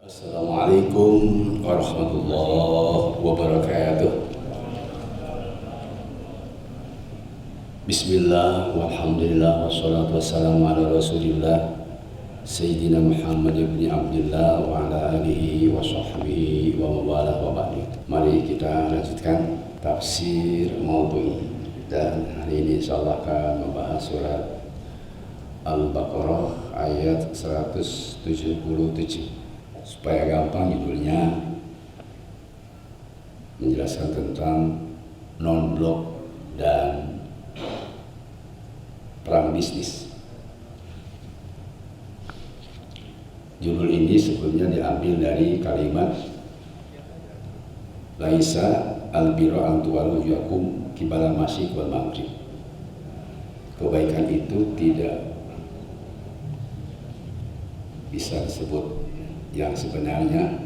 Assalamualaikum warahmatullahi wabarakatuh. Bismillah, walhamdulillah, wassalatu wassalamu ala rasulillah Sayyidina Muhammad ibn Abdullah wa ala alihi wa sahbihi wa mawalah wa ba'du. Mari kita lanjutkan tafsir maudhu'i. Dan hari ini insyaallah akan membahas surat Al-Baqarah ayat 177. Supaya gampang, judulnya menjelaskan tentang non-blok dan perang bisnis. Judul ini sebelumnya diambil dari kalimat Laisa al-birra an tuwallu wujuhakum qibala masyriq wal maghrib. Kebaikan itu tidak bisa disebut yang sebenarnya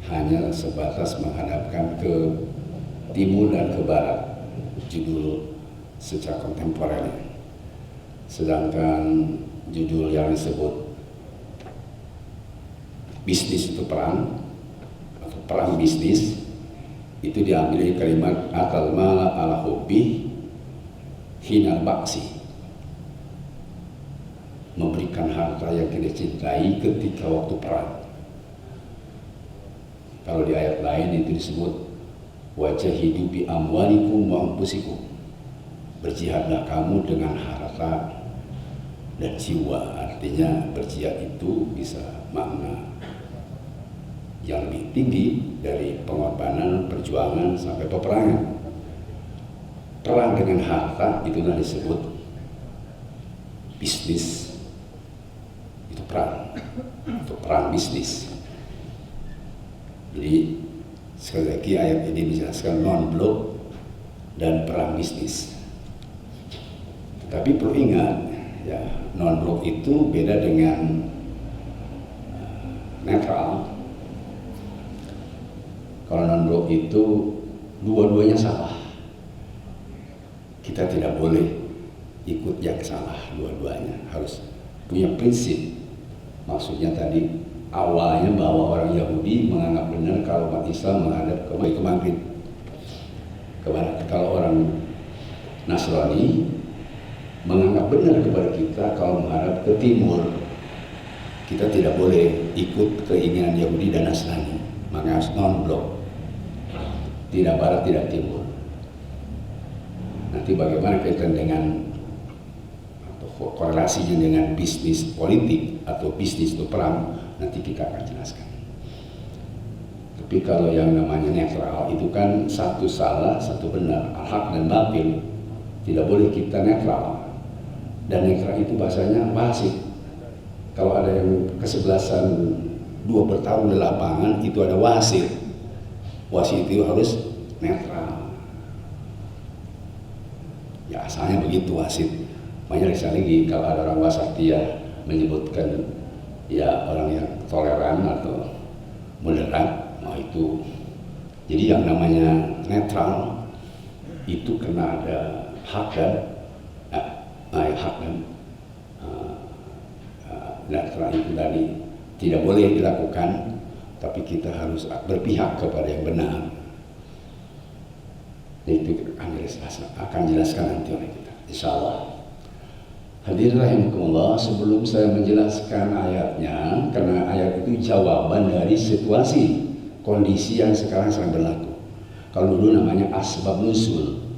hanya sebatas menghadapkan ke timur dan ke barat, judul secara kontemporer. Sedangkan judul yang disebut bisnis itu perang atau perang bisnis itu diambil dari kalimat atal mala ala hubbi hinal baksi, memberikan harta yang kita cintai ketika waktu perang. Kalau di ayat lain itu disebut wajahidu bi amwalikum wa anfusikum, berjihadlah kamu dengan harta dan jiwa. Artinya berjihad itu bisa makna yang lebih tinggi dari pengorbanan, perjuangan sampai peperangan. Perang dengan harta itulah disebut bisnis, itu perang, itu perang bisnis. Jadi sekali lagi ayat ini menjelaskan non-blok dan perang bisnis. Tapi perlu ingat, ya, non-blok itu beda dengan netral. Kalau non-blok itu dua-duanya salah. Kita tidak boleh ikut yang salah, dua-duanya harus punya prinsip. Maksudnya tadi awalnya bahwa orang Yahudi menganggap benar kalau umat Islam menghadap ke maghrib, ke barat. Kalau orang Nasrani menganggap benar kepada kita kalau menghadap ke timur. Kita tidak boleh ikut keinginan Yahudi dan Nasrani, maka harus non-blok, tidak barat tidak timur. Nanti bagaimana kaitan dengan atau korelasinya dengan bisnis politik atau bisnis itu perang, nanti kita akan jelaskan. Tapi kalau yang namanya netral itu kan satu salah, satu benar, al-haq dan batil. Tidak boleh kita netral. Dan netral itu bahasanya wasit. Kalau ada yang kesebelasan dua bertarung di lapangan, itu ada wasit. Wasit itu harus netral. Ya asalnya begitu wasit. Banyak lagi kalau ada orang wasatiyah menyebutkan ya orang yang toleran atau moderat, nah itu. Jadi yang namanya netral itu kena ada hak dan netral itu tadi tidak boleh dilakukan, tapi kita harus berpihak kepada yang benar. Itu akan jelaskan nanti oleh kita, insyaallah. Hadirin rahimakumullah, sebelum saya menjelaskan ayatnya, karena ayat itu jawaban dari situasi kondisi yang sekarang sedang berlaku. Kalau dulu namanya asbab nuzul,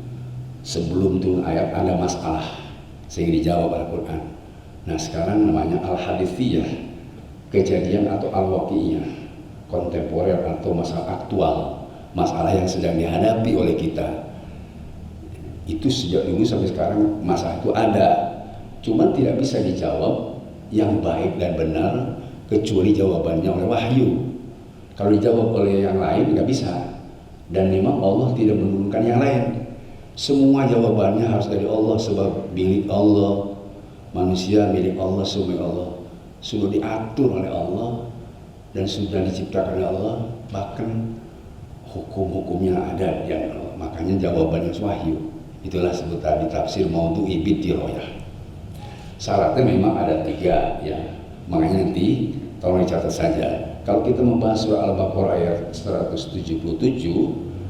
sebelum turun ayat ada masalah sehingga dijawab Al-Quran. Nah sekarang namanya al-hadithiyah, kejadian atau al-waqi'iyah, kontemporer atau masalah aktual, masalah yang sedang dihadapi oleh kita. Itu sejak dulu sampai sekarang masalah itu ada, cuma tidak bisa dijawab yang baik dan benar kecuali jawabannya oleh wahyu. Kalau dijawab oleh yang lain nggak bisa. Dan memang Allah tidak menurunkan yang lain. Semua jawabannya harus dari Allah, sebab milik Allah, manusia milik Allah, semua Allah. Sudah diatur oleh Allah dan sudah diciptakan oleh Allah. Bahkan hukum-hukumnya ada yang Allah. Makanya jawabannya wahyu. Itulah sebut tadi tafsir maudhu'i bid-dirayah. Syaratnya memang ada 3 ya. Makanya nanti tolong dicatat saja. Kalau kita membahas surah Al-Baqarah ayat 177,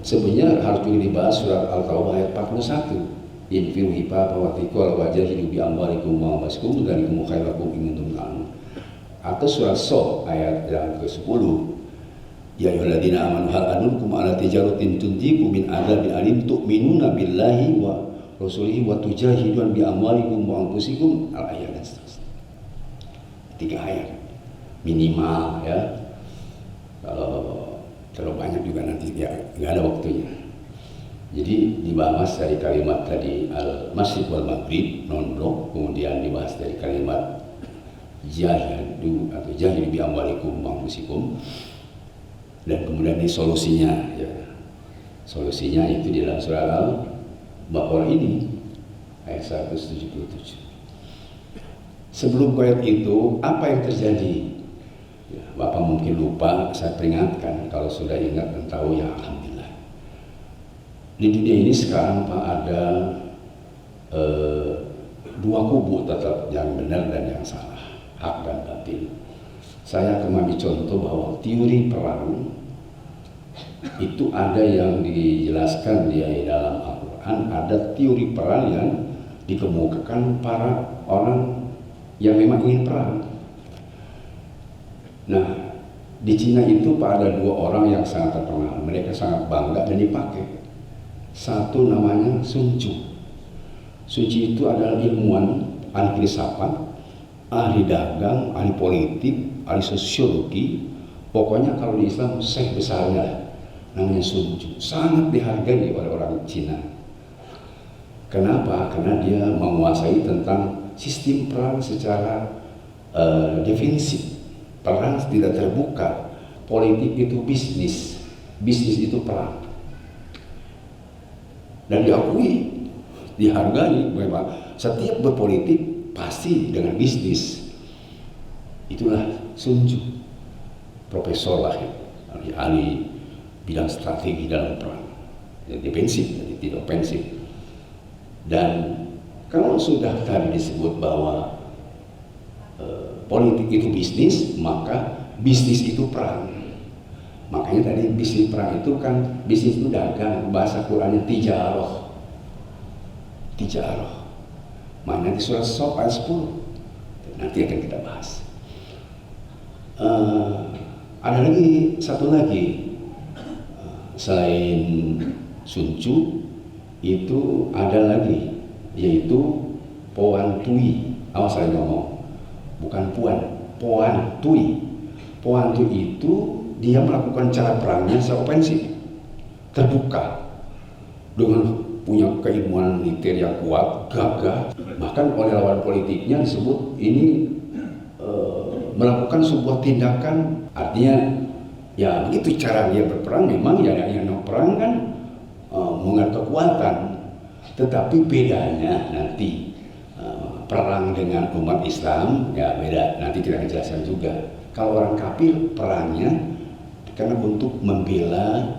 sebenarnya harus juga dibahas surat Al-Taubah ayat 41. Infiru hifa fawatiku ala wajahidu bi amwalikum wa anfusikum dzalikum khairakum in kuntum ta'lamun. Atau surat Sof ayat yang ke-10. Ya ayyuhalladzina amanu hal adullukum ala tijaratin tunjikum min adzabin alim tu'minuna billahi wa rasulihi wa tujahidun bi amwalikum wa anfusikum al-ayat dan seterusnya. 3 ayat minimal ya. Kalau banyak juga nanti ya nggak ada waktunya. Jadi dibahas dari kalimat tadi al-masjid wal maghrib non-blok, kemudian dibahas dari kalimat jahidu atau jahidu bi amwalikum wa anfusikum, dan kemudian di solusinya ya. Solusinya itu di dalam surah Al-Baqarah ini ayat 177. Sebelum ayat itu apa yang terjadi? Ya, Bapak mungkin lupa, saya peringatkan. Kalau sudah ingat dan tahu ya alhamdulillah. Di dunia ini sekarang Pak ada 2 kubu tetap, yang benar dan yang salah, hak dan batil. Saya akan mengambil contoh bahwa teori perang itu ada yang dijelaskan di dalam Al-Quran, ada teori perang yang dikemukakan para orang yang memang ingin perang. Nah, di Cina itu Pak ada 2 orang yang sangat terkenal, mereka sangat bangga dan dipakai. Satu namanya Sun Tzu. Sun Tzu itu adalah ilmuwan, ahli filsafat, ahli dagang, ahli politik, ahli sosiologi. Pokoknya kalau di Islam syekh besarnya namanya Sun Tzu. Sangat dihargai oleh orang Cina. Kenapa? Karena dia menguasai tentang sistem perang secara defensif. Perang tidak terbuka. Politik itu bisnis. Bisnis itu perang. Dan diakui, dihargai bahwa setiap berpolitik pasti dengan bisnis. Itulah Sun Tzu, profesor lah ya, ahli bidang strategi dalam perang, defensif, jadi tidak ofensif. Dan kalau sudah tadi disebut bahwa politik itu bisnis, maka bisnis itu perang. Makanya tadi bisnis perang itu kan, bisnis itu dagang, bahasa Qurannya tijarah. Tijarah. Mana di surah Sof ayat 10. Nanti akan kita bahas. Ada lagi satu lagi selain Sun Tzu itu ada lagi, yaitu Poan Tui. Awas saya ngomong, bukan Puan, Poan Tui. Poan Tui itu dia melakukan cara perangnya secara ofensif, terbuka, dengan punya keilmuan militer yang kuat, gagah. Bahkan oleh lawan politiknya disebut ini melakukan sebuah tindakan. Artinya ya begitu cara dia berperang. Memang ya yang perang kan menggunakan kekuatan, tetapi bedanya nanti perang dengan umat Islam ya beda. Nanti kita akan jelaskan juga. Kalau orang kafir perangnya karena untuk membela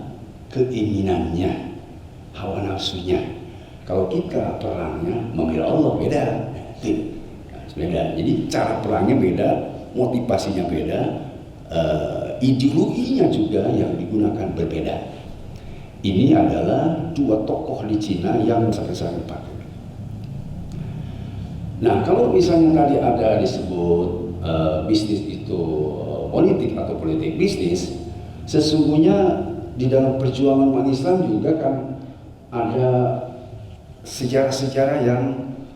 keinginannya, hawa nafsunya. Kalau kita perangnya membela Allah, beda. Beda. Jadi cara perangnya beda, motivasinya beda, ideologinya juga yang digunakan berbeda. Ini adalah 2 tokoh di Cina yang sangat-sangat dipakai. Nah, kalau misalnya tadi ada disebut bisnis itu politik atau politik bisnis, sesungguhnya di dalam perjuangan umat Islam juga kan ada sejarah-sejarah yang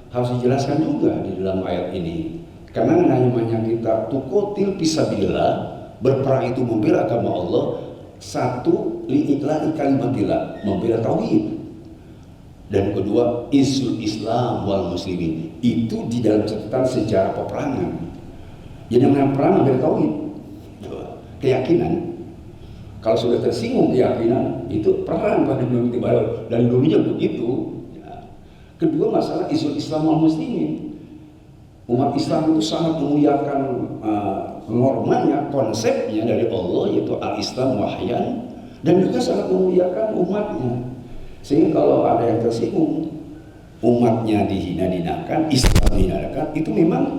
harus dijelaskan juga di dalam ayat ini. Karena namanya kita tukotil fisabilillah, berperang itu membela agama Allah. Satu, li'ikla'i kalimatillah, membela tauhid. Dan kedua, isul Islam wal muslimin. Itu di dalam catatan sejarah peperangan. Jadi yang perang membela tauhid, keyakinan. Kalau sudah tersinggung keyakinan, itu perang pada dunia baru, dan dunia begitu. Ya. Kedua, masalah isul Islam wal muslimin. Umat Islam itu sangat memuliakan normanya, konsepnya dari Allah, yaitu al-Islam wahyan, dan juga sangat memuliakan umatnya. Sehingga kalau ada yang tersinggung, umatnya dihina-hinakan, Islam dihinakan, itu memang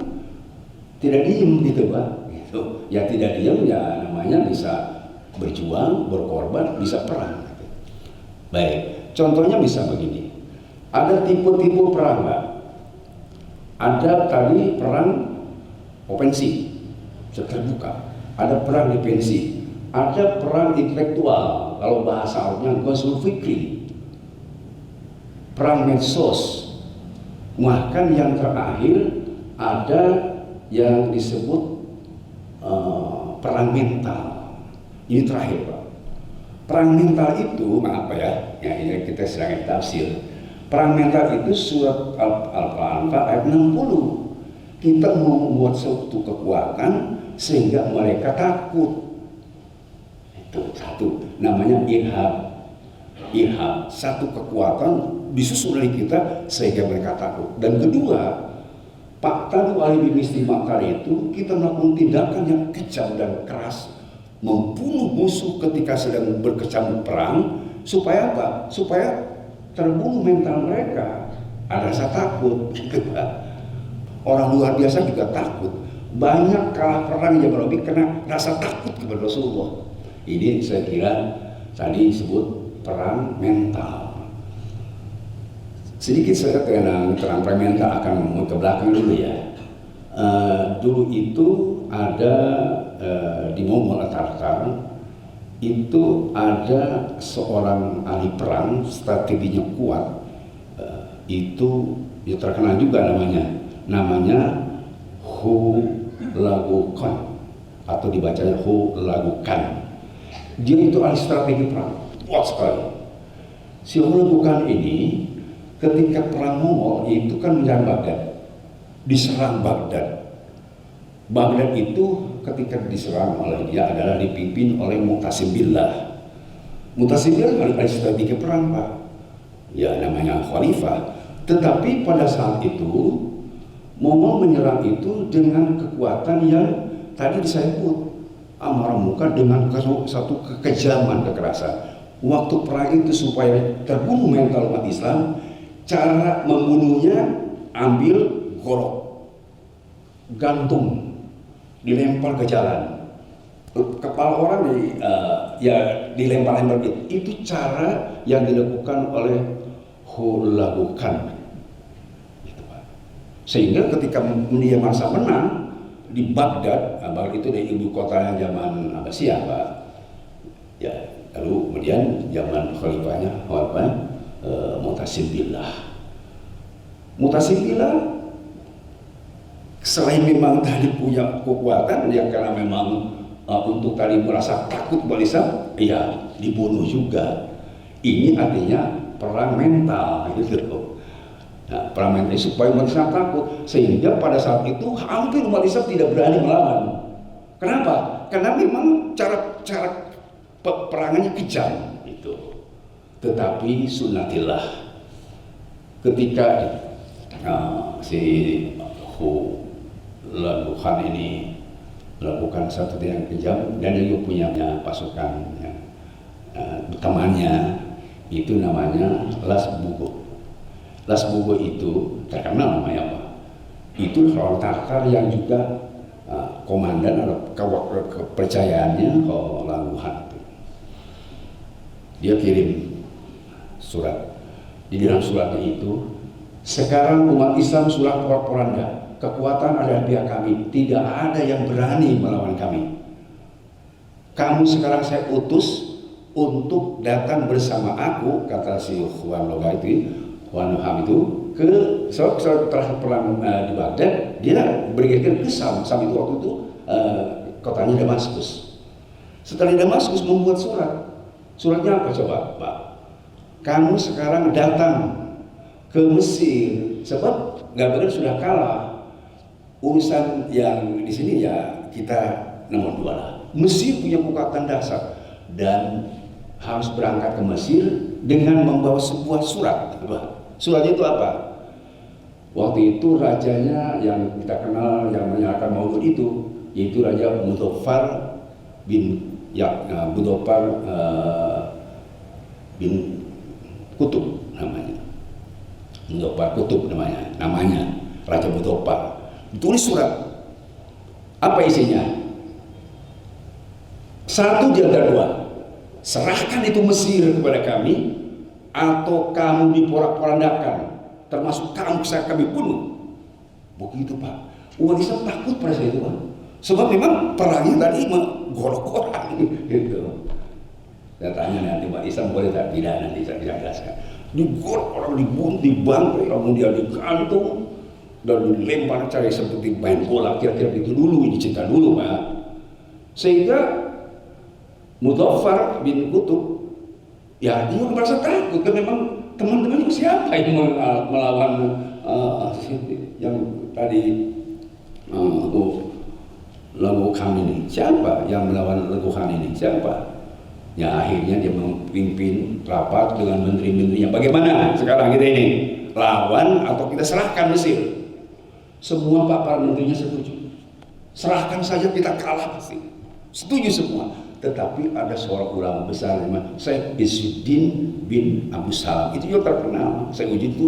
tidak diem gitu Pak. Itu ya tidak diam ya namanya bisa berjuang, berkorban, bisa perang. Baik, contohnya bisa begini. Ada tipe-tipe perang, Pak. Ada tadi perang ofensif, terbuka. Ada perang defensif. Ada perang intelektual, kalau bahasa Arabnya ghazwul fikri. Perang medsos. Bahkan yang terakhir ada yang disebut perang mental. Ini terakhir, Pak. Perang mental itu, maaf ya, ini kita sedang tafsir. Perang mental itu surat Al-Anfal ayat 60. Kita mau membuat suatu kekuatan sehingga mereka takut. Itu satu, namanya irhab. Irhab, satu kekuatan disusun oleh kita sehingga mereka takut. Dan kedua, Pak Tadu Ali bin Istimak kali itu kita melakukan tindakan yang kejam dan keras, membunuh musuh ketika sedang berkecamuk perang, supaya apa? Supaya terbunuh mental mereka, ada rasa takut. Orang luar biasa juga takut. Banyak kalah perang yang lebih kena rasa takut kepada Rasulullah. Ini saya kira tadi disebut perang mental. Sedikit saya terang perang mental akan ke belakang dulu ya. Dulu itu ada di Mongol Tartar itu ada seorang ahli perang, strateginya kuat, itu ya terkenal juga namanya Hulagu Khan atau dibacanya Hulagu Khan. Dia itu ahli strategi perang, kuat sekali. Si Hulagu Khan ini ketika perang Mongol itu kan menyerang Baghdad, diserang Baghdad. Baghdad itu ketika diserang oleh dia adalah dipimpin oleh Mu'tasim Billah. Mu'tasim Billah ahli strategi perang, Pak. Ya namanya khalifah. Tetapi pada saat itu Mongol menyerang itu dengan kekuatan yang tadi disebut amarah muka dengan satu kekejaman, kekerasan. Waktu perang itu supaya terbunuh mental umat Islam, cara membunuhnya ambil golok, gantung, dilempar ke jalan, kepala orang dilempar-lempar. Itu cara yang dilakukan oleh Hulagu Khan. Sehingga ketika dia masa menang di Baghdad, Baghdad itu dari ibu kotanya zaman Abbasiyah, Pak. Ya, lalu kemudian zaman khalifahnya Mu'tasim Billah. Mu'tasim Billah selain memang tadi punya kekuatan yang karena memang untuk tadi merasa takut balisa, ya dibunuh juga. Ini artinya perang mental gitu. Nah, perang mental supaya umat Islam takut, sehingga pada saat itu hampir umat Islam tidak berani melawan. Kenapa? Karena memang cara peperangannya kejam itu. Tetapi sunnatillah ketika si Hulagu Khan ini melakukan satu yang kejam dan dia punya pasukan temannya itu namanya Lasbugo. Lasbugo itu terkenal namanya apa? Itu orang Tartar yang juga komandan atau kepercayaannya Hulagu Khan. Dia kirim surat. Di dalam suratnya itu, sekarang umat Islam sudah porak-poranda. Kekuatan ada di pihak kami. Tidak ada yang berani melawan kami. Kamu sekarang saya utus untuk datang bersama aku, kata si Juan Ham itu, ke setelah perang di Baghdad, dia bergeser ke Sam. Sam itu waktu itu kotanya Damaskus. Setelah Damaskus membuat surat. Suratnya apa coba, Pak? Kamu sekarang datang ke Mesir, sebab nggak benar sudah kalah. Urusan yang di sini ya kita nomor 2 lah. Mesir punya kekuatan dasar dan harus berangkat ke Mesir dengan membawa sebuah surat. Suratnya itu apa? Waktu itu rajanya yang kita kenal yang menyalakan Maulud itu, yaitu Raja Muzaffar bin bin Kutub namanya. Muzaffar Kutub namanya Raja Muzaffar. Ditulis surat. Apa isinya? Satu di antara dua, serahkan itu Mesir kepada kami, atau kamu diporak-porandakan, termasuk kamu saya kami bunuh. Begitu Pak. Umat Islam takut pada saat itu Pak. Sebab memang perangnya tadi menggorok orang gitu. Saya tanya nanti Pak Islam boleh tak? Tidak, nanti saya tidak jelaskan. Digorok orang, dibunuh, dibangkai, kemudian digantung dan dilempar cari seperti main bola, kira-kira itu dulu, dicerita dulu Pak. Sehingga Mudhaffar bin Qutb ya dia merasa takut, kan memang teman-teman siapa yang melawan yang tadi Leguhan ini, siapa yang melawan Leguhan ini, siapa? Ya akhirnya dia memimpin rapat dengan menteri-menterinya. Bagaimana sekarang kita ini, lawan atau kita serahkan Mesir? Semua para menterinya setuju. Serahkan saja, kita kalah pasti. Setuju semua. Tetapi ada seorang ulama besar namanya Syekh Izzuddin bin Abu Salam. Itu juga terkenal. Syekh Izzuddin itu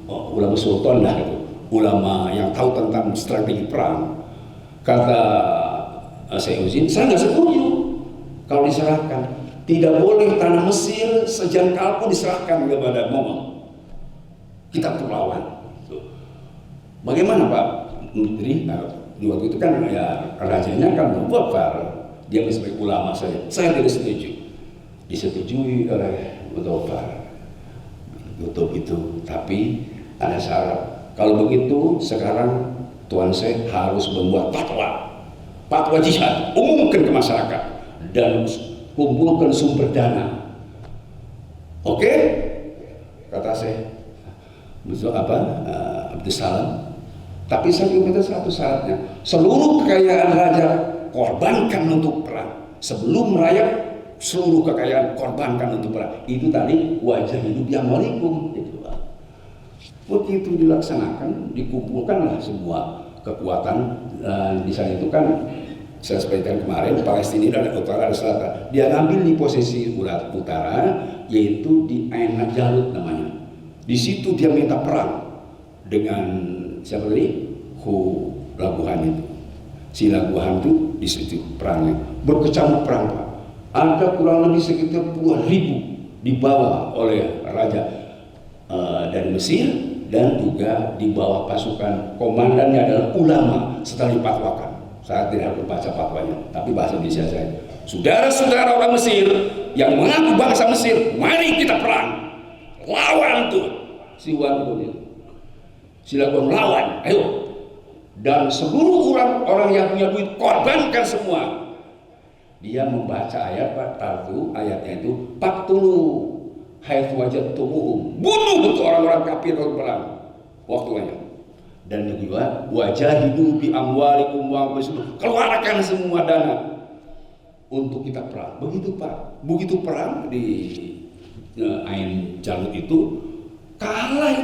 ulama sultan lah itu. Ulama yang tahu tentang strategi perang. Kata Syekh Izzuddin, saya nggak setuju kalau diserahkan. Tidak boleh tanah Mesir sejengkal pun diserahkan kepada Mongol. Kita perlawan. Bagaimana Pak Menteri? Nah, di waktu itu kan ya rajanya kan Mudhaffar. Dia sebagai ulama saya tidak setuju. Disetujui oleh Mudhaffar. Tutup itu, tapi ada syarat. Kalau begitu sekarang Tuan Syekh harus membuat fatwa jihad, umumkan ke masyarakat dan kumpulkan sumber dana. Oke? Kata Syekh Abdus Salam. Tapi saya minta satu syaratnya, seluruh kekayaan raja korbankan untuk perang. Sebelum merayap, seluruh kekayaan korbankan untuk perang. Itu tadi wajah hidup yang malikum. Begitu dilaksanakan, dikumpulkanlah semua kekuatan. Di sana itu kan saya sampaikan kemarin, Palestina ada utara, ada selatan. Dia ngambil di posisi utara, yaitu di Ain Jalut namanya. Di situ dia minta perang dengan siapa tadi? Labuhan itu. Si Labuhan itu di situ perangnya. Berkecamuk perang Pak. Ada kurang lebih sekitar puluhan ribu dibawa oleh raja dari Mesir, dan juga di bawah pasukan. Komandannya adalah ulama setelah dipatwakan. Saya tidak harus baca fatwanya, tapi bahasa Indonesia saya. Saudara-saudara orang Mesir yang mengaku bangsa Mesir, mari kita perang. Lawan tuh si silakan lawan, ayo. Dan seluruh orang yang punya duit korbankan semua. Dia membaca ayat tertentu, ayatnya itu Faqtulu haitsu wajadtumuhum, bunuh untuk orang-orang kafir kalau perang waktunya. Dan yang kedua, wajahidu bi amwalikum wa anfusikum, keluarkan semua dana untuk kita perang. Begitu Pak, begitu perang di Ain Jalut itu kalah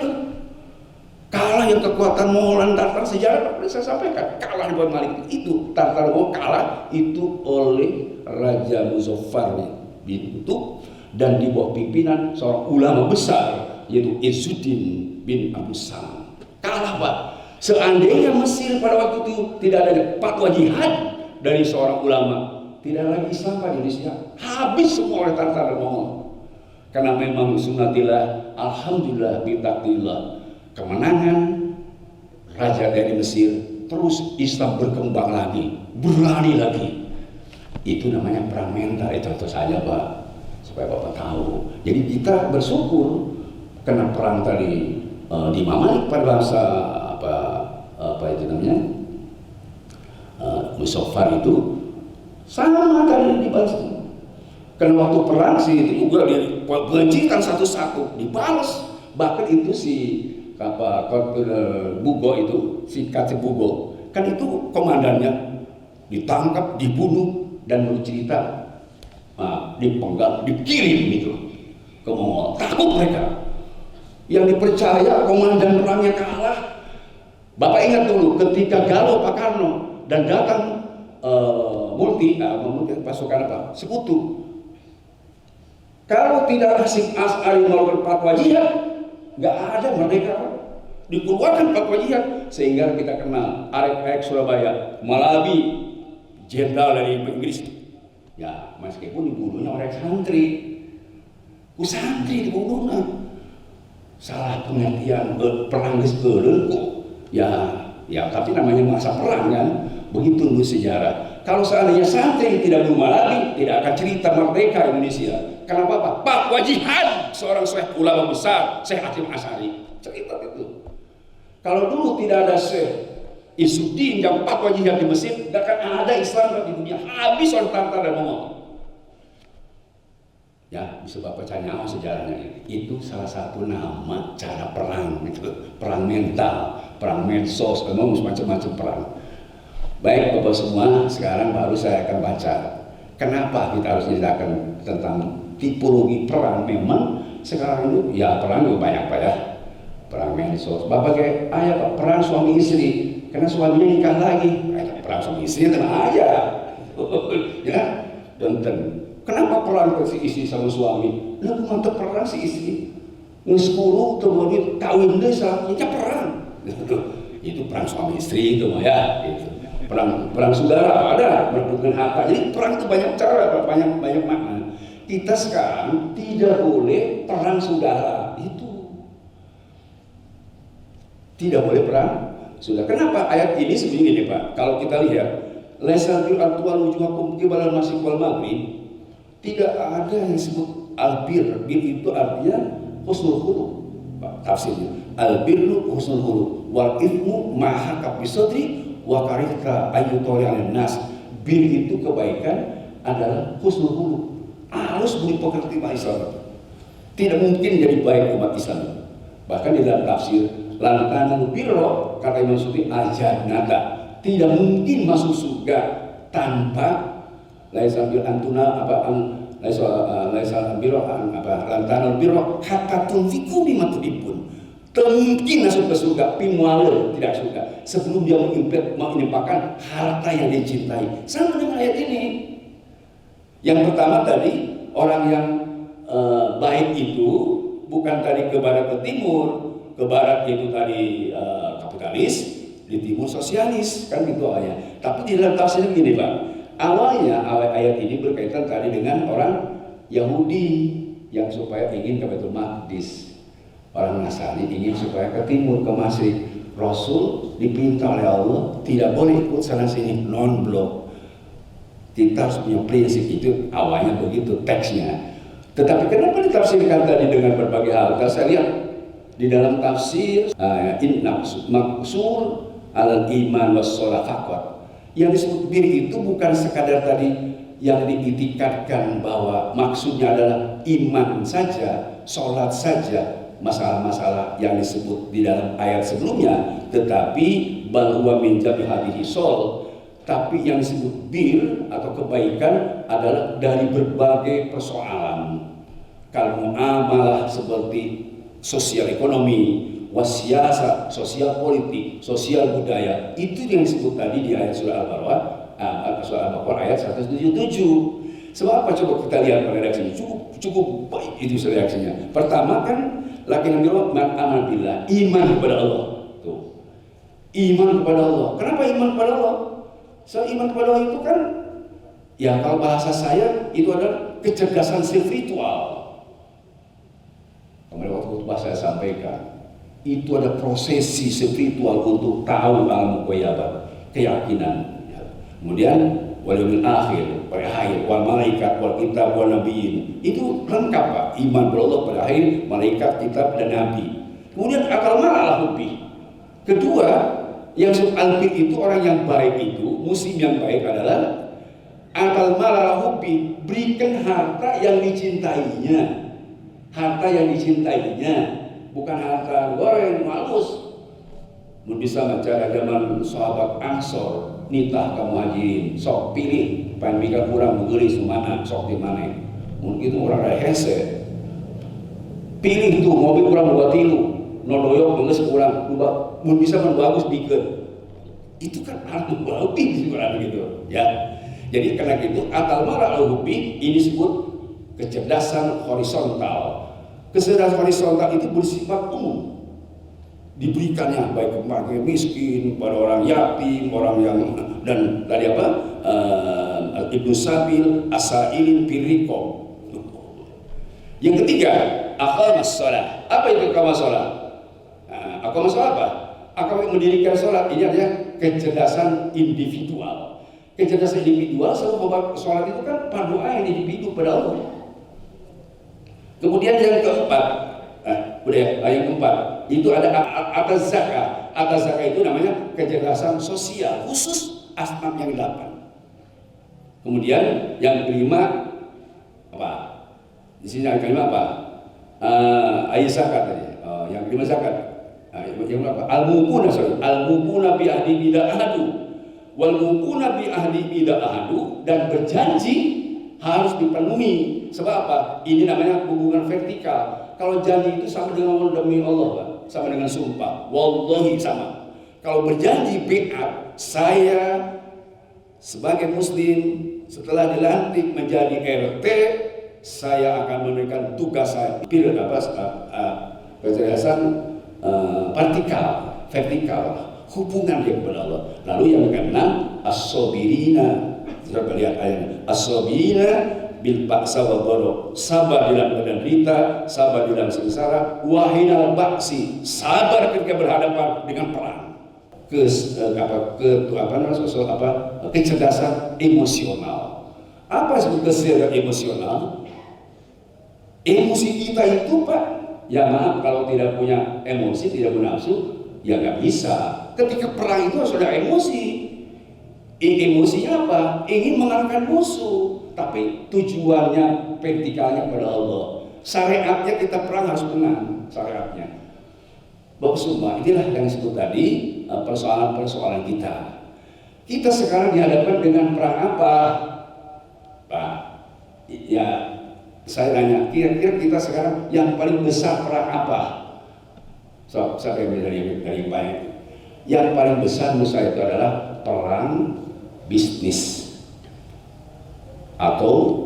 yang kekuatan Mongol Tartar. Sejarah saya sampaikan, kalah di Bani Malik itu Tartar Mongol kalah itu oleh Raja Mudhaffar bin Qutb dan di bawah pimpinan seorang ulama besar yaitu Izzuddin bin Abu Salam. Kalah Pak. Seandainya Mesir pada waktu itu tidak ada fatwa jihad dari seorang ulama, tidak lagi Islam pada Indonesia, habis semua oleh Tartar dan Mongol. Karena memang sunnatillah, alhamdulillah bitaktillah, kemenangan raja dari Mesir, terus Islam berkembang lagi, berlari lagi. Itu namanya perang mental. Itu saja Pak, supaya Bapak tahu. Jadi kita bersyukur karena perang tadi di Mamalik pada bahasa apa itu namanya Mudhaffar itu sama tadi dibalas. Karena waktu perang sih itu juga dibencikan satu-satu, dibalas. Bahkan itu si Bugo itu, si Katib Bugo, kan itu komandannya ditangkap, dibunuh, dan bercerita dipenggal, dikirim gitu ke Mongol. Takut mereka. Yang dipercaya komandan perangnya kalah. Bapak ingat dulu ketika Galuh Pak Karno dan datang multi pasukan apa? Sekutu. Kalau tidak Hasyim Asy'ari melakukan fatwa jihad, nggak ada merdeka Pak. Dikeluarkan fatwa jihad sehingga kita kenal Arek Surabaya, Malabi, jenderal dari Inggris Ya, meskipun dibunuhnya oleh santri. Santri dibunuhnya. Salah pengertian perang geus eureun kok. Ya, tapi namanya masa perang kan. Begitu dulu sejarah. Kalau seandainya santri tidak berubah lagi, tidak akan cerita merdeka Indonesia. Kenapa Pak? Pak Wajihan, seorang syekh ulama besar, Syekh Hasyim Asy'ari, cerita itu. Kalau dulu tidak ada Syekh Izzuddin yang fatwa jihad di Mesir, tidak akan ada Islam di dunia. Habis orang Tartar dan Mongol. Ya, bisa Bapak tanya sejarahnya. Itu salah satu nama cara perang, gitu. Perang mental, perang medsos, memang macam-macam perang. Baik Bapak semua, sekarang baru saya akan baca. Kenapa kita harus menceritakan tentang tipologi perang? Memang sekarang itu ya perang juga banyak Pak ya. Perang medsos. Bapak kayak ayah Pak, perang suami istri. Karena suaminya nikah lagi. Perang suami istri tenang aja. Ya, dan kenapa perang si istri sama suami? Lalu mantep perang si istri. Nge-10 kemudian kawin deh saatnya perang. Itu perang suami istri itu mah ya. Gitu. Perang saudara ada merebutkan harta. Jadi perang itu banyak cara, banyak makna. Kita sekarang tidak boleh perang saudara. Itu tidak boleh perang saudara. Kenapa ayat ini sebegini Pak? Kalau kita lihat laisa bil atwal wujuhakum qibalal masjid wal maghrib, tidak ada yang disebut albir. Bir itu artinya husnul khuluq. Pak tafsirnya. Albirru husnul khuluq wal ithmu ma haka bi sadri wa karihta ayyutoli nas. Bir itu kebaikan adalah husnul khuluq. Harus beri pekerti umat Islam. Tidak mungkin jadi baik umat Islam. Bahkan di dalam tafsir lantanul birro kata Imam Suyuti ajannata, tidak mungkin masuk surga tanpa laisa bil antuna laisa birro lantanul birro hatta tunfiqu mimma tuhibbun. Mungkin masuk ke surga, pimual tidak surga sebelum dia menginfakkan harta yang dicintai. Sama dengan ayat ini. Yang pertama tadi orang yang baik itu bukan tadi ke barat ke timur, ke barat itu tadi kapitalis, di timur sosialis, kan gitu ayat. Tapi di dalam tafsir begini Pak, awalnya ayat ini berkaitan tadi dengan orang Yahudi yang supaya ingin ke Baitul Maqdis. Orang Nasrani ingin supaya ke timur, ke Masjid. Rasul dipinta oleh Allah tidak boleh ikut sana sini, non blok. Kita harus punya prinsip itu, awalnya begitu teksnya. Tetapi kenapa ditafsirkan tadi dengan berbagai hal? Kalau saya lihat di dalam tafsir maksur alal iman was sholat faqat. Yang disebut bir itu bukan sekadar tadi yang diitikadkan bahwa maksudnya adalah iman saja, sholat saja, masalah-masalah yang disebut di dalam ayat sebelumnya, tetapi bal huwa min jabihatihi sol. Tapi yang disebut bir atau kebaikan adalah dari berbagai persoalan. Kalau muamalah seperti sosial ekonomi, wasiasa, sosial politik, sosial budaya, itu yang disebut tadi di ayat surah Al-Baqarah ayat 177. Sebab apa coba kita lihat pada reaksinya? Cukup baik itu reaksinya. Pertama kan laki nabi aman billah, iman kepada Allah. Tuh. Iman kepada Allah. Kenapa iman kepada Allah? Iman kepada Allah itu kan ya kalau bahasa saya itu adalah kecerdasan spiritual. Kemarin waktu khutbah saya sampaikan itu ada prosesi spiritual untuk tahu alam ghaibat, keyakinan. Kemudian wal yaumil akhir, pada akhir, wal malaikat, wal kitab, wal nabiyyin. Itu lengkap Pak, iman kepada Allah, pada akhir, malaikat, kitab dan nabi. Kemudian akal malah hubbi. Kedua, yang al-bir itu orang yang baik itu, muslim yang baik adalah akal malah hubbi, berikan harta yang dicintainya. Harta yang dicintainya, bukan harta goreng malus. Bisa bicara zaman sahabat Ansor, nitah kamu hajiin, sok pilih, pengen mikir kurang begeri semana, sok di mana. Mungkin orang ada hese. Pilih tuh mobil kurang buat tilu, nodoyok benges kurang, mun bisa bagus bikin. Itu kan harta berlebih sebenarnya gitu, ya. Jadi karena itu akal marah al-hubi ini disebut kecerdasan horizontal. Kecerdasan horizontal itu bersifat umum. diberikannya baik kepada miskin, pada orang yatim, orang yang dan tadi apa ibnu sabil, asailin firriqo. Yang ketiga, aqamas shalah. Apa itu aqamas shalah? Aqamas shalah apa? Akan mendirikan sholat. Ini adalah kecerdasan individual. Kecerdasan individual sebab sholat itu kan panduan individu pada Allah. Kemudian yang keempat, yang keempat itu ada atas zakat. Atas zakat itu namanya kecerdasan sosial khusus asnaf yang 8. Kemudian yang kelima apa? Di sini yang kelima apa? Ayat zakat tadi. Yang kelima zakat. Yang berapa? Al-mukuna bi ahdi bila ahadu. Wal mukuna bi ahdi bila ahadu, dan berjanji harus dipenuhi. Sebab apa? Ini namanya hubungan vertikal. Kalau janji itu sama dengan demi Allah, Pak. Sama dengan sumpah. Wallahi sama. Kalau berjanji bi'at, saya sebagai muslim setelah dilantik menjadi RT, saya akan memberikan tugas saya. Pilih apa? Kecerdasan vertikal, hubungan dia kepada Allah. Lalu yang keenam, as-sabirina. Coba lihat ayatnya. As-sabirina bil ba'sa wa dharra. Sabar dalam keadaan derita, sabar dalam sengsara, wahinal ba'si. Sabar ketika berhadapan dengan perang. Kecerdasan emosional. Apa sebut kecerdasan emosional? Emosi kita itu, Pak, ya maaf, kalau tidak punya emosi, tidak bernafsu, ya nggak bisa. Ketika perang itu harus ada emosi. Emosinya apa? Ingin mengalahkan musuh, tapi tujuannya vertikalnya pada Allah. Syariatnya kita perang harus menang, syariatnya. Bapak semua, inilah yang disebut tadi persoalan-persoalan kita. Kita sekarang dihadapkan dengan perang apa, Pak? Ya, saya tanya, kira-kira kita sekarang yang paling besar perang apa? Saya dari baik. Yang paling besar menurut saya itu adalah perang bisnis atau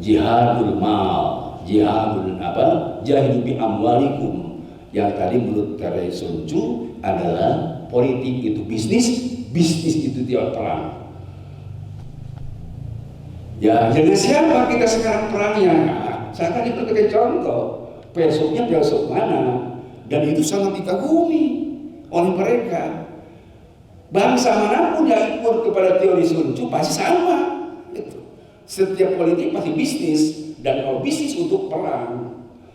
jihadul mal, jahidu bi amwalikum. Yang tadi menurut Kare Sun Tzu adalah politik itu bisnis, bisnis itu tidak perang. Ya, dengan siapa kita sekarang perangnya? Nah, saya tadi berikan contoh, besoknya besok mana? Dan itu sangat dikagumi oleh mereka. Bangsa manapun yang ikut kepada teori Sun Tzu pasti sama. Setiap politik pasti bisnis, dan kalau bisnis untuk perang.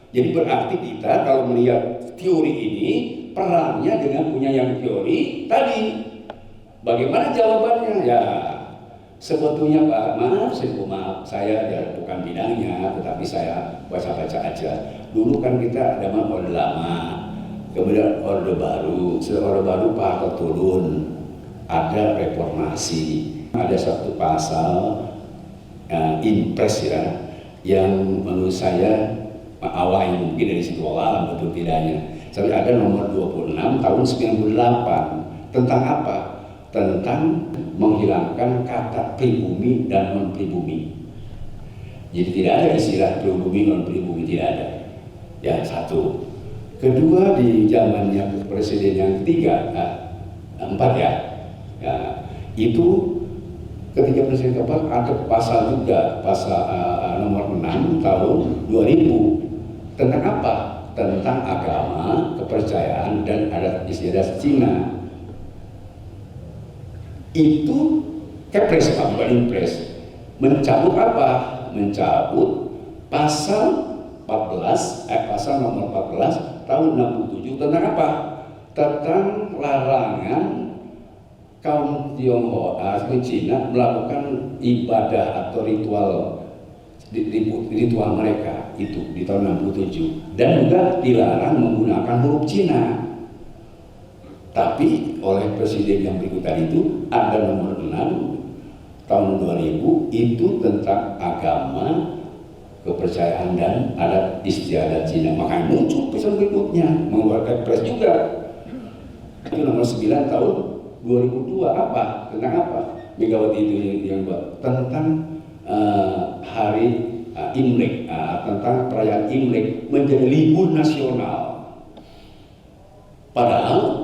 Jadi berarti kita kalau melihat teori ini, perangnya dengan punya yang teori tadi. Bagaimana jawabannya? Ya, sebetulnya Pak, maaf, saya ya bukan bidangnya, tetapi saya baca-baca aja. Dulu kan kita ada Orde Lama, kemudian Orde Baru. Setelah Orde Baru Pak Harto turun, ada reformasi, ada satu pasal impres ya, yang menurut saya awal mungkin dari situ alam betul tidaknya. Tapi ada nomor 26 tahun 98 tentang apa? Tentang menghilangkan kata pribumi dan non pribumi. Jadi tidak ada istilah pribumi non pribumi, tidak ada. Ya, satu. Kedua, di zamannya presiden yang ketiga, empat ya. Ya, itu ketika presiden keempat ada pasal juga, pasal nomor 6 tahun 2000 tentang apa? Tentang agama, kepercayaan, dan adat istiadat Cina. Itu Kepres, bukan Impres, mencabut apa? Mencabut pasal 14, pasal nomor 14 tahun 67 tentang apa? Tentang larangan kaum Tionghoa asli Cina melakukan ibadah atau ritual mereka itu di tahun 67, dan juga dilarang menggunakan huruf Cina. Tapi oleh presiden yang berikut tadi itu ada nomor 6 tahun 2000 itu tentang agama, kepercayaan, dan adat istiadat Cina. Makanya muncul pesan berikutnya mengeluarkan pres juga. Itu nomor 9 tahun 2002 apa? Tentang apa? Megawati itu yang buat tentang hari Imlek, tentang perayaan Imlek menjadi libur nasional. Padahal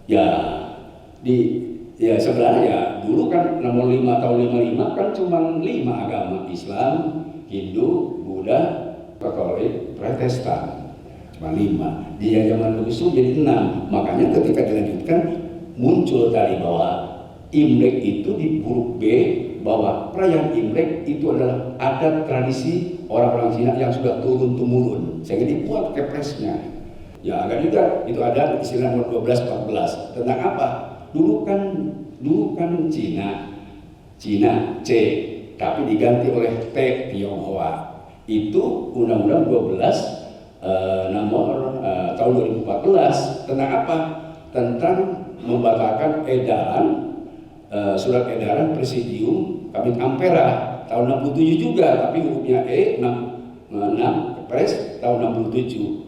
ya sebenarnya ya dulu kan nomor 5 tahun 55 kan cuma 5 agama, Islam, Hindu, Buddha, Katolik, Protestan, cuma 5. Di zaman Gus Dur jadi 6. Makanya ketika dilanjutkan muncul tadi bahwa Imlek itu di huruf B, bahwa perayaan Imlek itu adalah adat tradisi orang-orang Cina yang sudah turun-temurun, sehingga dibuat kepresnya. Ya agak juga itu ada istilah nomor 12-14 tentang apa? Dulu kan Cina C, tapi diganti oleh T Tionghoa. Itu Undang-Undang 12 nomor tahun 2014 tentang apa? Tentang membatalkan edaran surat edaran Presidium Kabin Ampera tahun 67 juga, tapi hurufnya E 6 Kepres tahun 67.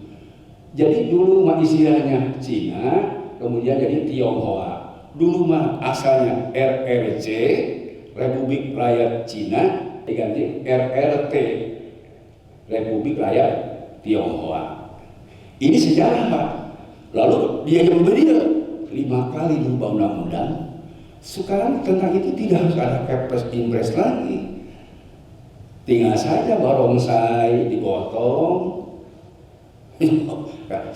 Jadi dulu mah istilahnya Cina, kemudian jadi Tionghoa. Dulu mah asalnya RRC, Republik Rakyat Cina, diganti RRT, Republik Rakyat Tionghoa. Ini sejarah Pak. Lalu dia yang beri 5 kali berubah undang-undang. Sekarang tentang itu tidak harus ada Kepres Impres lagi. Tinggal saja barongsai dipotong.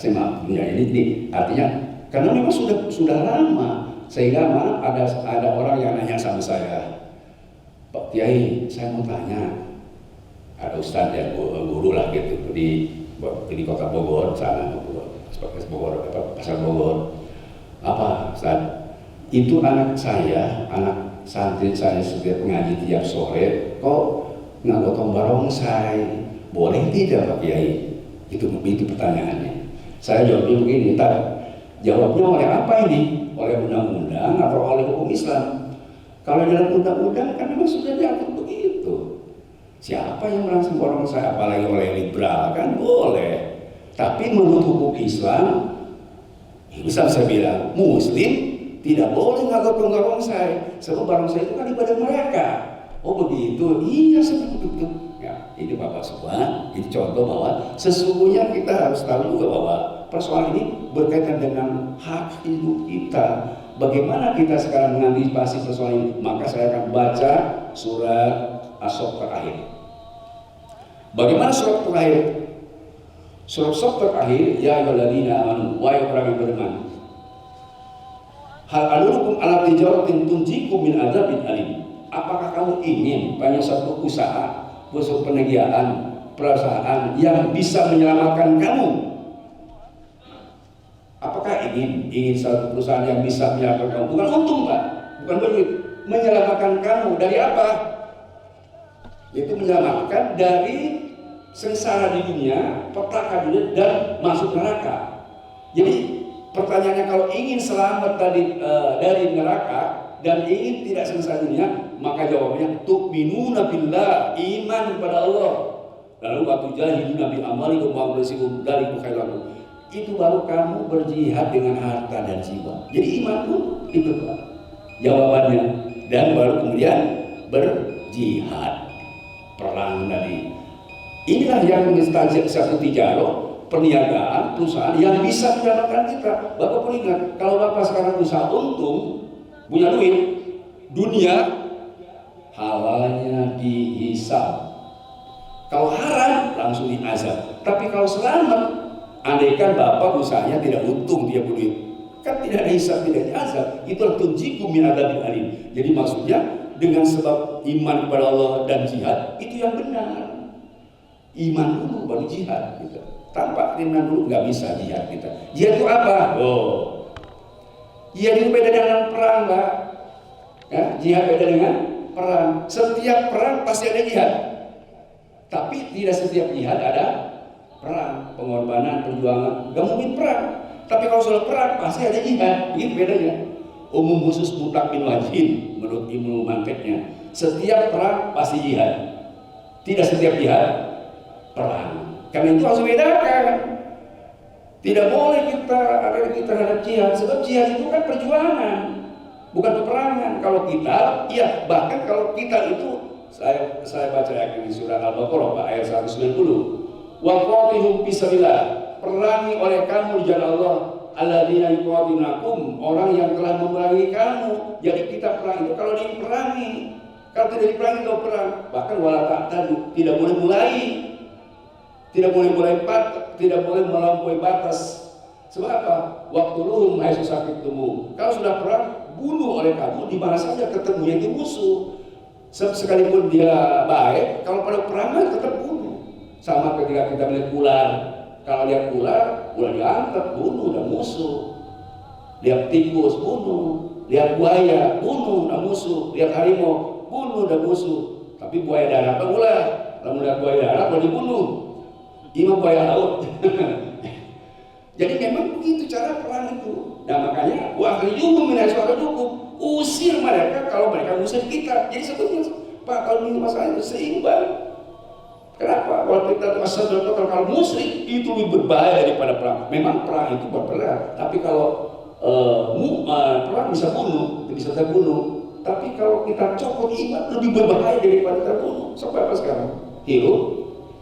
Saya maaf ya, ini artinya karena memang sudah lama, sehingga maaf ada orang yang nanya sama saya, Pak Kiai, saya mau tanya, ada ustadz ya guru lah gitu di kota Bogor sana, Bogor pasar Bogor, apa Ustadz? Itu anak santri saya setiap ngaji tiap sore kok nggak gotong barongsai, boleh tidak Pak Kiai? Itu pertanyaannya. Saya jawabnya begini, jawabnya oleh apa ini? Oleh undang-undang atau oleh hukum Islam? Kalau dalam undang-undang kan memang sudah diatur begitu. Siapa yang merangsang barongsai, apalagi oleh liberal kan boleh. Tapi menurut hukum Islam, misal saya bilang Muslim tidak boleh nggak gotong barongsai, sebab barongsai itu kan ibadah mereka. Oh begitu, iya seperti itu. Ya, ini Bapak semua, ini contoh bahwa sesungguhnya kita harus tahu juga bahwa persoalan ini berkaitan dengan hak hidup kita. Bagaimana kita sekarang mengantisipasi persoalan ini? Maka saya akan baca surat As-Saff terakhir. Bagaimana surat terakhir? Surat As-Saff terakhir, ya ayyuhalladzina amanu, wahai orang yang beriman. Hal adullukum ala tijaratin tunjikum min adzabin alim. Apakah kamu ingin banyak satu usaha, suatu pekerjaan, perusahaan yang bisa menyelamatkan kamu? Apakah ingin satu perusahaan yang bisa menyelamatkan kamu? Bukan untung Pak, bukan duit. Menyelamatkan kamu dari apa? Itu menyelamatkan dari sengsara di dunia, petaka di dunia, dan masuk neraka. Jadi pertanyaannya, kalau ingin selamat dari neraka dan ingin tidak sengsara dunia, maka jawabannya tu'minuna billah, iman kepada Allah. Lalu waktu jahiduna bi amwalikum wa anfusikum dzalikum khairun lakum. Itu baru kamu berjihad dengan harta dan jiwa. Jadi iman pun itu Pak jawabannya. Dan baru kemudian berjihad, perang tadi. Inilah yang instansi satu tijaro, perniagaan, perusahaan yang bisa menyelamatkan kita. Bapak pun ingat, kalau Bapak sekarang usaha untung, punya duit, dunia halalnya dihisab. Kalau haram langsung diazab. Tapi kalau selamat, andaikan Bapak usahanya tidak untung, dia duit, kan tidak ada hisab, tidak diazab. Itulah tunjikum min adzabil alim. Jadi maksudnya dengan sebab iman kepada Allah dan jihad itu yang benar. Iman dulu baru jihad gitu. Tanpa iman dulu nggak bisa jihad kita. Jihad itu apa? Oh, jihad itu beda dengan perang, Pak. Ya, jihad beda dengan perang. Setiap perang pasti ada jihad. Tapi tidak setiap jihad ada perang, pengorbanan, perjuangan. Gak mungkin perang. Tapi kalau soal perang pasti ada jihad. Begitu bedanya. Umum khusus mutlak bin wajib menurut Ibnu Manteknya. Setiap perang pasti jihad. Tidak setiap jihad perang. Karena itu harus bedakan. Tidak boleh kita alergi terhadap jihad. Sebab jihad itu kan perjuangan, bukan peperangan. Kalau kita, iya, bahkan kalau kita itu, saya baca ayat di surah Al-Baqarah ayat 190. Wa qatihum fisabilillah, perangi oleh kamu di jalan Allah alladzina yuqatilunakum, orang yang telah memerangi kamu. Jadi kita perang itu kalau diperangi, kalau tidak diperangi kalau perang. Bahkan wala ta'tadu, tidak boleh mulai, tidak boleh tidak boleh melampaui batas. Sebab apa? Waktu luhum hai sakit tubuh. Kalau sudah perang, bunuh oleh kamu di mana saja ketemunya itu musuh. Sekalipun dia baik, kalau pada perang tetap bunuh. Sama ketika kita melihat ular, kalau lihat ular diangkat, bunuh dan musuh. Lihat tikus, bunuh. Lihat buaya, bunuh dan musuh. Lihat harimau, bunuh dan musuh. Tapi buaya darat apa ular? Kalau lihat buaya darat boleh dibunuh. Ima buaya laut. Jadi memang begitu cara perang itu. Nah makanya wakhrijuhum min haitsu akhrajukum, usir mereka kalau mereka musir kita. Jadi sebetulnya Pak, kalau ini masalah itu seimbang. Kenapa? Kalau kita kalau musyrik itu lebih berbahaya daripada perang. Memang perang itu berperang, tapi kalau perang bisa bunuh, bisa terbunuh. Tapi kalau kita copot iman lebih berbahaya daripada terbunuh. Sebab apa sekarang? Hidup,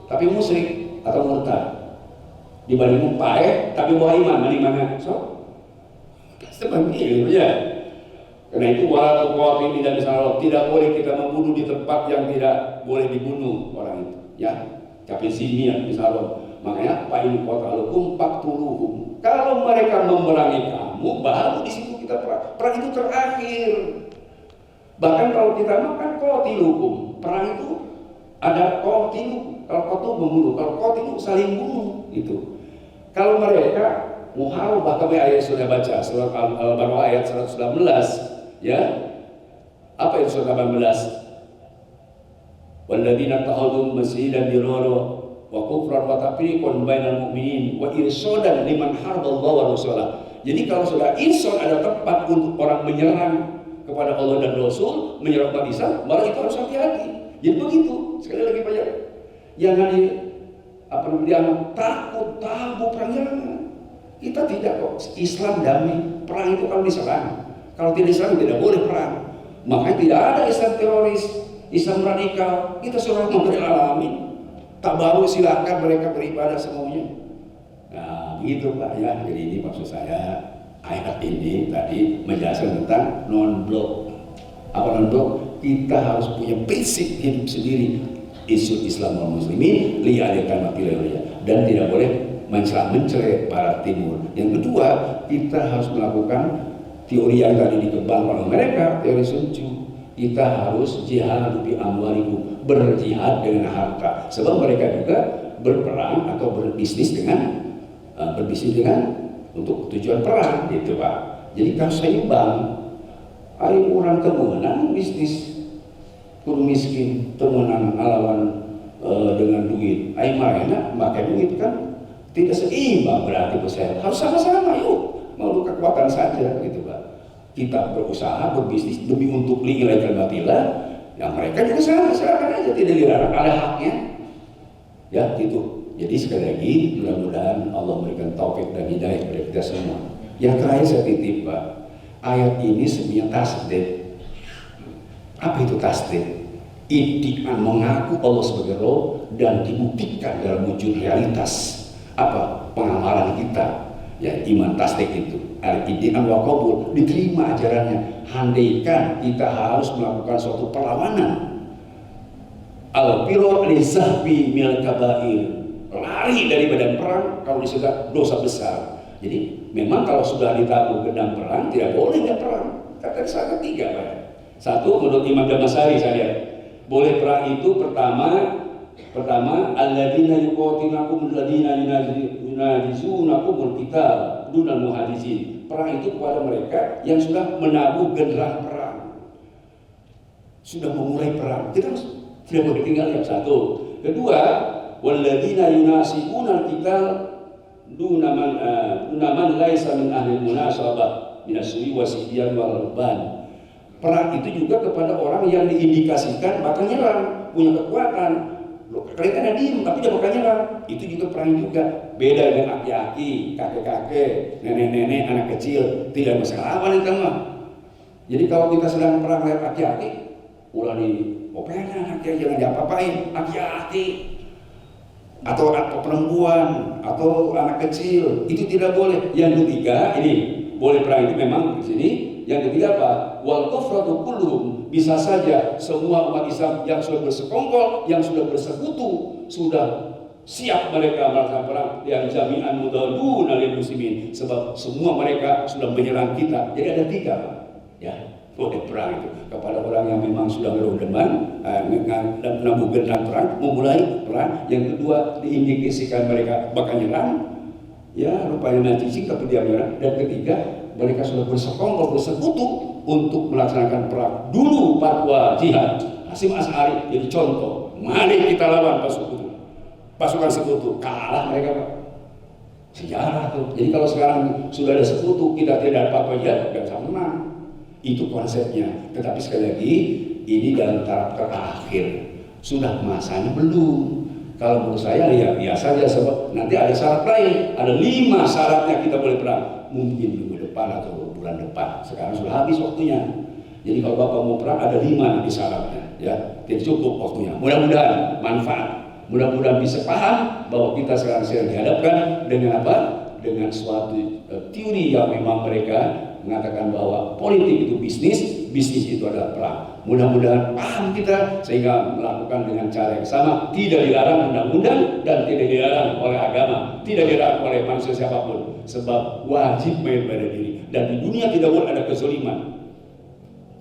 tapi musyrik atau murtad. Dibanding baik tapi bawa iman, mana so seperti itu ya. Karena itu walaupun tidak boleh kita membunuh di tempat yang tidak boleh dibunuh orang itu ya. Tapi sini misalnya makanya pak ini kota lukum faktuluhum, kalau mereka memerangi kamu baru di situ kita perang itu terakhir. Bahkan kalau kita makan qatiluhum, perang itu ada qatilu, kalau qatilu membunuh, kalau qatilu saling bunuh itu. Kalau mereka muharabah, kami ayat sudah baca surat Al-Baqarah ayat 119 ya. Apa itu surat 18? Walladzina takhadhu masjidan dirara wa kufran wa tafriqan bainal mu'minin wa irsadan liman harballahu wa rasulah. Jadi kalau sudah irsyad ada tempat untuk orang menyerang kepada Allah dan Rasul, menyerang umat Islam, malah itu harus hati-hati. Jadi begitu. Sekali lagi banyak jangan dianggap takut, tabu perang. Kita tidak kok. Islam damai. Perang itu kalau diserang, kalau tidak diserang tidak boleh perang. Makanya tidak ada Islam teroris, Islam radikal. Kita suruh memberi alamin. Tak baru silakan mereka beribadah semuanya. Nah, begitu Pak ya. Jadi ini maksud saya ayat ini tadi menjelaskan tentang non-blok. Apa non-blok? Kita harus punya basic hidup sendiri. Isu Islam dan Muslimin liya'alikan matilahnya, dan tidak boleh mencela Barat Timur. Yang kedua, kita harus melakukan teori yang tadi dikembangkan oleh mereka, teori Sun Tzu. Kita harus jihad bi amwalikum, berjihad dengan harta. Sebab mereka juga berperang atau berbisnis dengan untuk tujuan perang, gitu Pak. Jadi kan seimbang. Ayo orang kemenang bisnis, kurang miskin, temenan alawan dengan duit. Ayo marena pakai duit kan tidak seimbang, berarti saya harus sama-sama yuk mau kekuatan saja gitu Pak. Kita berusaha berbisnis demi untuk nilai kalimatillah, yang mereka juga sama, silakan aja, tidak dilarang, ada haknya ya gitu. Jadi sekali lagi mudah-mudahan Allah memberikan taufik dan hidayah kepada kita semua. Yang terakhir saya titip Pak, ayat ini sebenarnya tasdid. Apa itu tasdid? Iddi'an, mengaku Allah sebagai Roh dan dibuktikan dalam wujud realitas apa pengamalan kita ya, iman tasdik itu al-iddi'an wa qabul, diterima ajarannya. Handaikan kita harus melakukan suatu perlawanan, al-firu li sahbi mil kabair, lari dari badan perang kalau disebut dosa besar. Jadi memang kalau sudah ditabuh gedang perang tidak boleh nggak perang. Kata saya ketiga Pak. Satu, menurut Imam Damasari saya lihat boleh perang itu pertama alladzina yuqatilunakum alladzina yunajizunakum qital dunal muhadizin. Perang itu kepada mereka yang sudah menabuh genderang perang, sudah memulai perang. Kita tidak boleh tinggal yang satu. Kedua, walladzina yunasibuna qital dunaman laisa min ahli munasabah minasui wasibyan wal ban. Perang itu juga kepada orang yang diindikasikan bakal nyerang, punya kekuatan. Kelihatannya diem, tapi dia bakal nyerang. Itu juga perang juga. Beda dengan aki-aki, kakek-kakek, nenek-nenek, anak kecil. Tidak masalah lawan itu mah. Jadi kalau kita sedang perang lihat aki-aki, ulah di operan, aki jangan diapa-apain, aki-aki. atau perempuan atau anak kecil, itu tidak boleh. Yang ketiga, ini boleh perang itu memang di sini. Yang ketiga apa? Wal kufratu kulluhum, bisa saja semua umat Islam yang sudah bersekongkol, yang sudah bersekutu, sudah siap mereka melaksanakan perang yang jami'an mudadun alil muslimin, sebab semua mereka sudah menyerang kita. Jadi ada tiga, ya, boleh perang itu kepada orang yang memang sudah berdeman dan menabuh gendang perang, memulai perang. Yang kedua, diindikasikan mereka bakal nyerang, ya rupanya nanti sikap dia menyerang. Dan ketiga, mereka sudah bersekongkol, bersekutu untuk melaksanakan perang. Dulu fatwa jihad Hasyim Asy'ari jadi contoh, mari kita lawan pasukan sekutu, kalah mereka, Pak. Sejarah tuh. Jadi kalau sekarang sudah ada sekutu, kita tidak ada fatwa jihad, nggak bisa menang. Itu konsepnya. Tetapi sekali lagi, ini dalam tahap terakhir. Sudah masanya belum. Kalau menurut saya ya biasa saja, sebab nanti ada syarat lain. Ada 5 syaratnya kita boleh perang. Mungkin minggu depan atau bulan depan. Sekarang sudah habis waktunya. Jadi kalau Bapak mau perang ada 5 nanti syaratnya. Ya, tidak cukup waktunya. Mudah-mudahan manfaat. Mudah-mudahan bisa paham bahwa kita sekarang sedang dihadapkan dengan apa? Dengan suatu teori yang memang mereka mengatakan bahwa politik itu bisnis, bisnis itu adalah perang. Mudah-mudahan paham kita sehingga melakukan dengan cara yang sama, tidak dilarang undang-undang dan tidak dilarang oleh agama, tidak dilarang oleh manusia siapapun, sebab wajib membela diri. Dan di dunia tidak boleh ada kezaliman.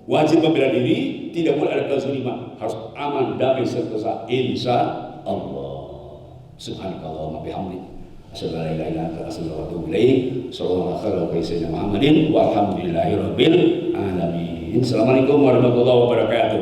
Wajib membela diri, tidak boleh ada kezaliman, harus aman, damai, sentosa, insya Allah. Subhanakallahumma bihamdik, asyhadu an la ilaha illa anta, astaghfiruka wa atubu ilaik. Sallallahu alaihi wa sallam Muhammadin walhamdulillahirabbil alamin. Assalamualaikum warahmatullahi wabarakatuh.